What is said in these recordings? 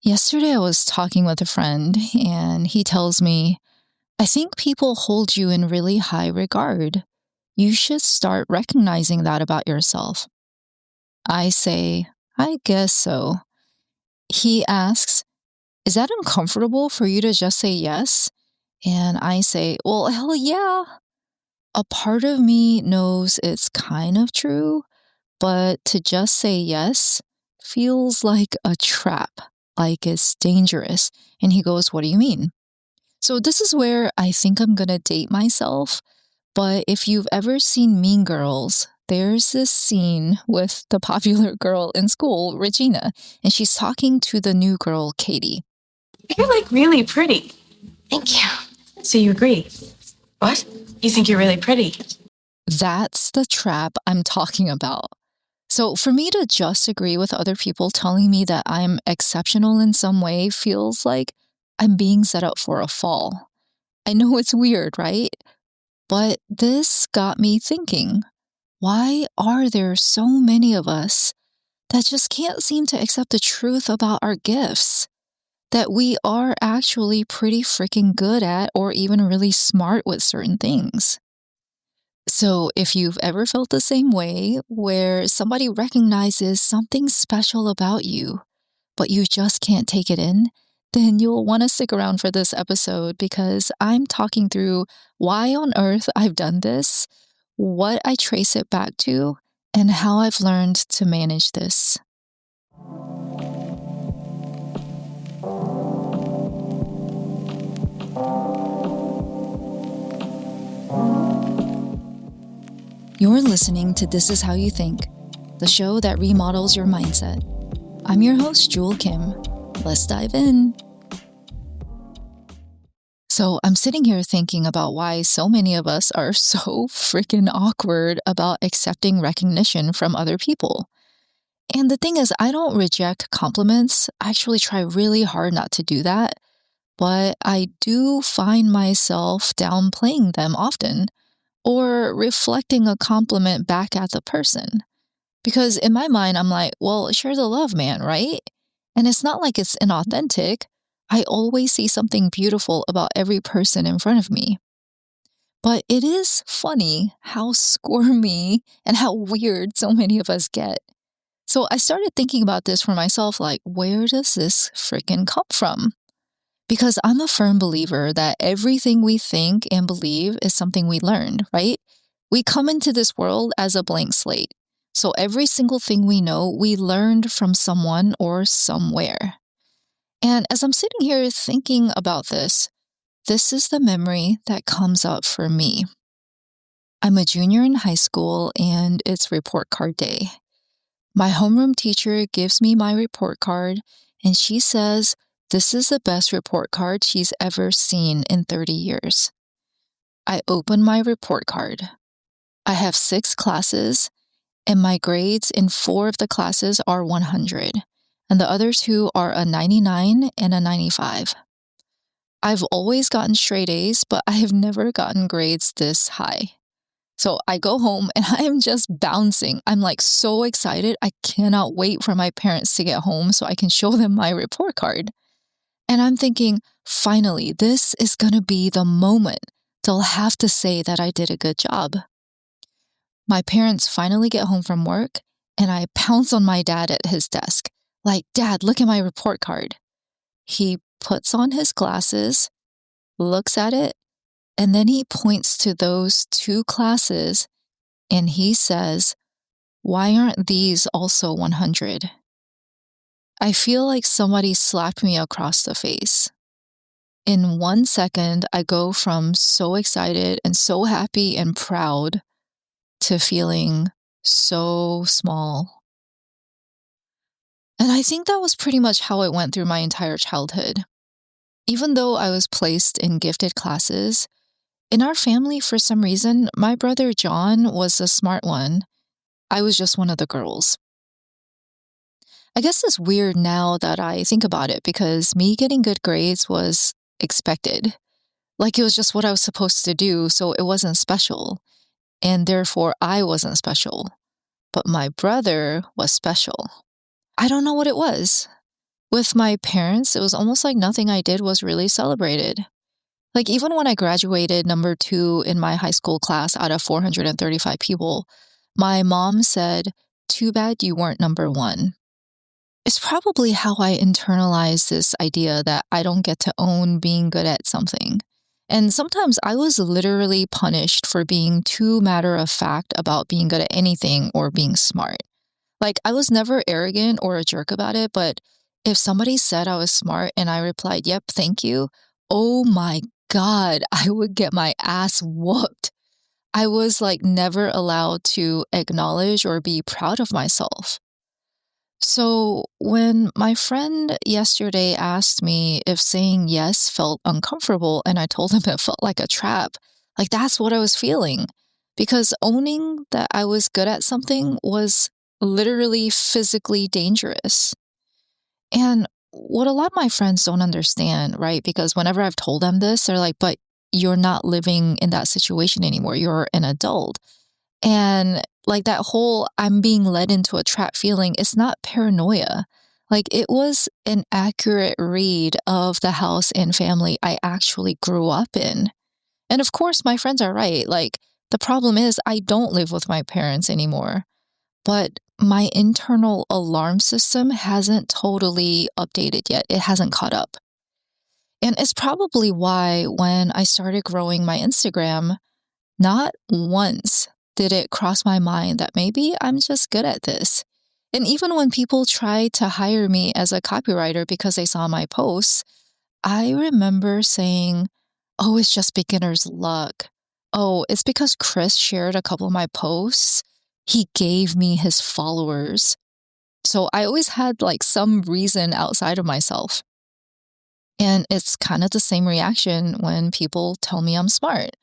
Yesterday, I was talking with a friend, and he tells me, I think people hold you in really high regard. You should start recognizing that about yourself. I say, I guess so. He asks, is that uncomfortable for you to just say yes? And I say, well, hell yeah. A part of me knows it's kind of true, but to just say yes feels like a trap, like it's dangerous. And he goes, what do you mean? So this is where I think I'm gonna date myself. But if you've ever seen Mean Girls, there's this scene with the popular girl in school, Regina, and she's talking to the new girl, Katie. You're like really pretty. Thank you. So you agree? What? You think you're really pretty? That's the trap I'm talking about. So for me to just agree with other people telling me that I'm exceptional in some way feels like I'm being set up for a fall. I know it's weird, right? But this got me thinking, why are there so many of us that just can't seem to accept the truth about our gifts? That we are actually pretty freaking good at or even really smart with certain things. So, if you've ever felt the same way, where somebody recognizes something special about you, but you just can't take it in, then you'll want to stick around for this episode because I'm talking through why on earth I've done this, what I trace it back to, and how I've learned to manage this. You're listening to This Is How You Think, the show that remodels your mindset. I'm your host, Jewel Kim. Let's dive in. So I'm sitting here thinking about why so many of us are so freaking awkward about accepting recognition from other people. And the thing is, I don't reject compliments. I actually try really hard not to do that. But I do find myself downplaying them often, or reflecting a compliment back at the person. Because in my mind, I'm like, well, share the love, man, right? And it's not like it's inauthentic. I always see something beautiful about every person in front of me. But it is funny how squirmy and how weird so many of us get. So I started thinking about this for myself, like, where does this freaking come from? Because I'm a firm believer that everything we think and believe is something we learned, right? We come into this world as a blank slate. So every single thing we know, we learned from someone or somewhere. And as I'm sitting here thinking about this is the memory that comes up for me. I'm a junior in high school and it's report card day. My homeroom teacher gives me my report card and she says, this is the best report card she's ever seen in 30 years. I open my report card. I have 6 classes, and my grades in 4 of the classes are 100, and the other 2 are a 99 and a 95. I've always gotten straight A's, but I have never gotten grades this high. So I go home and I am just bouncing. I'm like so excited. I cannot wait for my parents to get home so I can show them my report card. And I'm thinking, finally, this is going to be the moment they'll have to say that I did a good job. My parents finally get home from work, and I pounce on my dad at his desk. Like, Dad, look at my report card. He puts on his glasses, looks at it, and then he points to those 2 classes, and he says, why aren't these also 100? I feel like somebody slapped me across the face. In 1 second, I go from so excited and so happy and proud to feeling so small. And I think that was pretty much how it went through my entire childhood. Even though I was placed in gifted classes, in our family, for some reason, my brother John was the smart one. I was just one of the girls. I guess it's weird now that I think about it because me getting good grades was expected. Like it was just what I was supposed to do, so it wasn't special. And therefore, I wasn't special. But my brother was special. I don't know what it was. With my parents, it was almost like nothing I did was really celebrated. Like, even when I graduated number two in my high school class out of 435 people, my mom said, "Too bad you weren't number one." It's probably how I internalized this idea that I don't get to own being good at something. And sometimes I was literally punished for being too matter of fact about being good at anything or being smart. Like, I was never arrogant or a jerk about it, but if somebody said I was smart and I replied, "Yep, thank you," oh my God, I would get my ass whooped. I was like never allowed to acknowledge or be proud of myself. So, when my friend yesterday asked me if saying yes felt uncomfortable, and I told him it felt like a trap, like that's what I was feeling. Because owning that I was good at something was literally physically dangerous. And what a lot of my friends don't understand, right? Because whenever I've told them this, they're like, but you're not living in that situation anymore. You're an adult. And like that whole I'm being led into a trap feeling, it's not paranoia. Like it was an accurate read of the house and family I actually grew up in. And of course, my friends are right. Like the problem is, I don't live with my parents anymore, but my internal alarm system hasn't totally updated yet. It hasn't caught up. And it's probably why when I started growing my Instagram, not once did it cross my mind that maybe I'm just good at this. And even when people tried to hire me as a copywriter because they saw my posts, I remember saying, "Oh, it's just beginner's luck. Oh, it's because Chris shared a couple of my posts. He gave me his followers." So I always had like some reason outside of myself. And it's kind of the same reaction when people tell me I'm smart.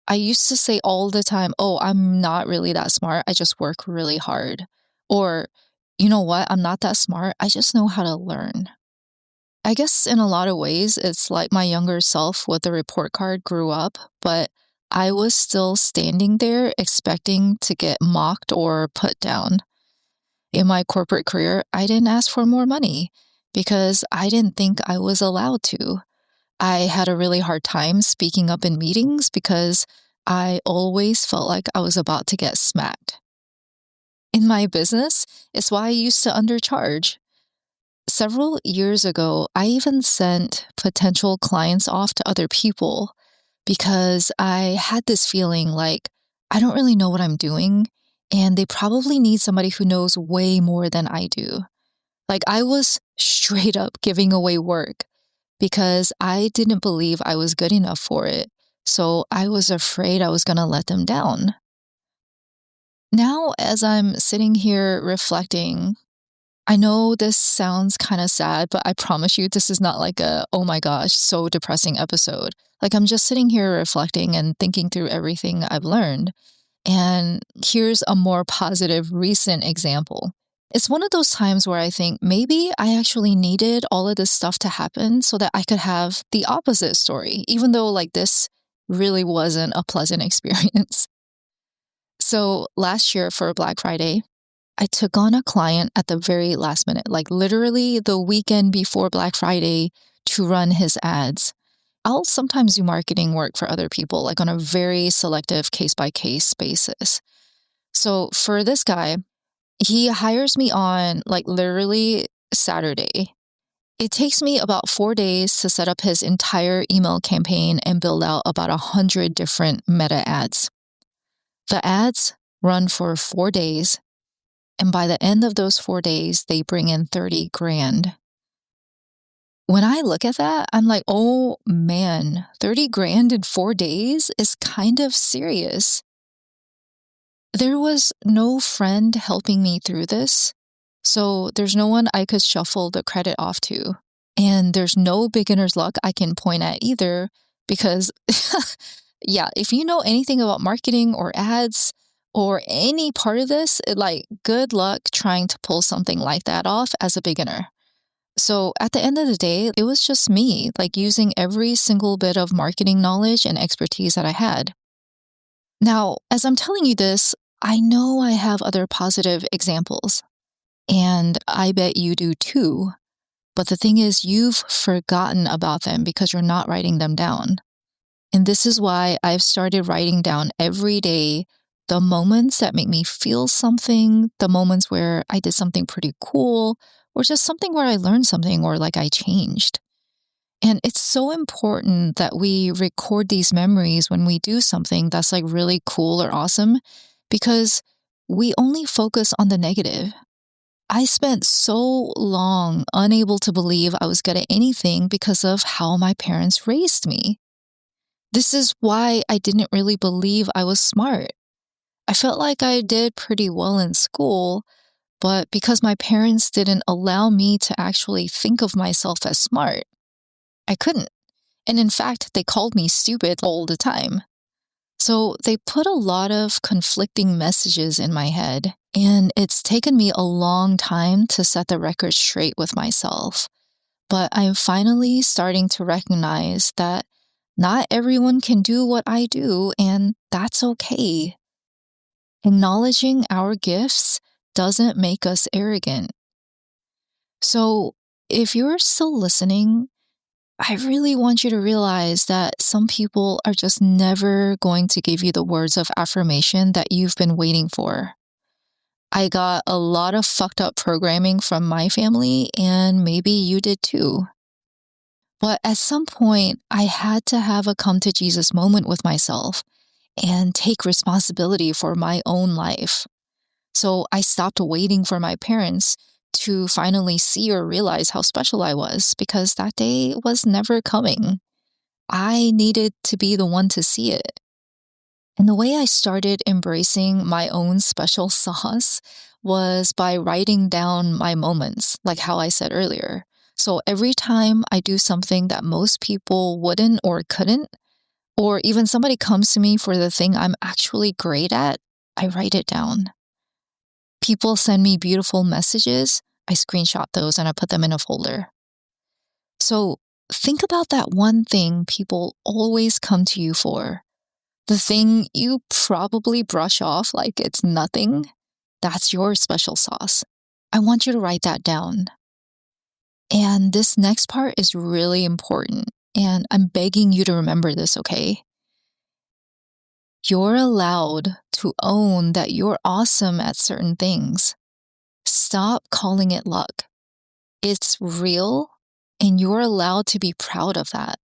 I used to say all the time, "Oh, I'm not really that smart. I just work really hard." Or, "You know what? I'm not that smart. I just know how to learn." I guess in a lot of ways, it's like my younger self with the report card grew up, but I was still standing there expecting to get mocked or put down. In my corporate career, I didn't ask for more money because I didn't think I was allowed to. I had a really hard time speaking up in meetings because I always felt like I was about to get smacked. In my business, it's why I used to undercharge. Several years ago, I even sent potential clients off to other people because I had this feeling like I don't really know what I'm doing, and they probably need somebody who knows way more than I do. Like I was straight up giving away work because I didn't believe I was good enough for it. So I was afraid I was going to let them down. Now, as I'm sitting here reflecting, I know this sounds kind of sad, but I promise you this is not like a, oh my gosh, so depressing episode. Like I'm just sitting here reflecting and thinking through everything I've learned. And here's a more positive recent example. It's one of those times where I think maybe I actually needed all of this stuff to happen so that I could have the opposite story, even though like this really wasn't a pleasant experience. So last year for Black Friday, I took on a client at the very last minute, like literally the weekend before Black Friday to run his ads. I'll sometimes do marketing work for other people, like on a very selective case by case basis. So for this guy, he hires me on like literally Saturday. It takes me about 4 days to set up his entire email campaign and build out about 100 different meta ads. The ads run for 4 days, and by the end of those 4 days, they bring in 30 grand. When I look at that, I'm like, oh man, 30 grand in 4 days is kind of serious. There was no friend helping me through this, so there's no one I could shuffle the credit off to. And there's no beginner's luck I can point at either, because, yeah, if you know anything about marketing or ads or any part of this, like, good luck trying to pull something like that off as a beginner. So at the end of the day, it was just me, like using every single bit of marketing knowledge and expertise that I had. Now, as I'm telling you this, I know I have other positive examples, and I bet you do too. But the thing is, you've forgotten about them because you're not writing them down. And this is why I've started writing down every day the moments that make me feel something, the moments where I did something pretty cool, or just something where I learned something or like I changed. And it's so important that we record these memories when we do something that's like really cool or awesome, because we only focus on the negative. I spent so long unable to believe I was good at anything because of how my parents raised me. This is why I didn't really believe I was smart. I felt like I did pretty well in school, but because my parents didn't allow me to actually think of myself as smart, I couldn't. And in fact, they called me stupid all the time. So they put a lot of conflicting messages in my head, and it's taken me a long time to set the record straight with myself. But I'm finally starting to recognize that not everyone can do what I do, and that's okay. Acknowledging our gifts doesn't make us arrogant. So if you're still listening, I really want you to realize that some people are just never going to give you the words of affirmation that you've been waiting for. I got a lot of fucked up programming from my family, and maybe you did too. But at some point, I had to have a come to Jesus moment with myself and take responsibility for my own life. So I stopped waiting for my parents to finally see or realize how special I was, because that day was never coming. I needed to be the one to see it. And the way I started embracing my own special sauce was by writing down my moments, like how I said earlier. So every time I do something that most people wouldn't or couldn't, or even somebody comes to me for the thing I'm actually great at, I write it down. People send me beautiful messages, I screenshot those and I put them in a folder. So think about that one thing people always come to you for. The thing you probably brush off like it's nothing. That's your special sauce. I want you to write that down. And this next part is really important, and I'm begging you to remember this, okay? You're allowed to own that you're awesome at certain things. Stop calling it luck. It's real, and you're allowed to be proud of that.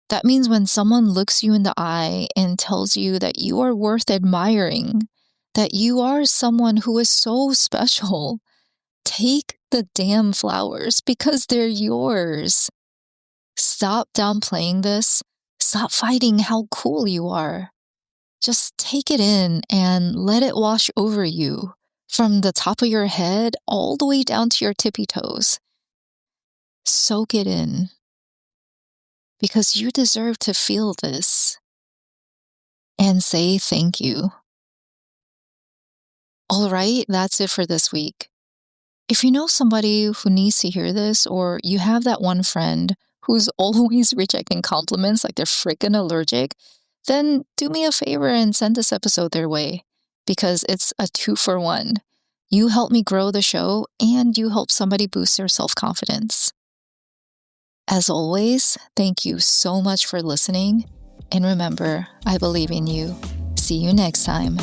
That means when someone looks you in the eye and tells you that you are worth admiring, that you are someone who is so special, take the damn flowers because they're yours. Stop downplaying this. Stop fighting how cool you are. Just take it in and let it wash over you from the top of your head all the way down to your tippy toes. Soak it in, because you deserve to feel this and say thank you. All right, that's it for this week. If you know somebody who needs to hear this, or you have that one friend who's always rejecting compliments like they're freaking allergic, then do me a favor and send this episode their way, because it's a 2-for-1. You help me grow the show, and you help somebody boost their self-confidence. As always, thank you so much for listening, and remember, I believe in you. See you next time.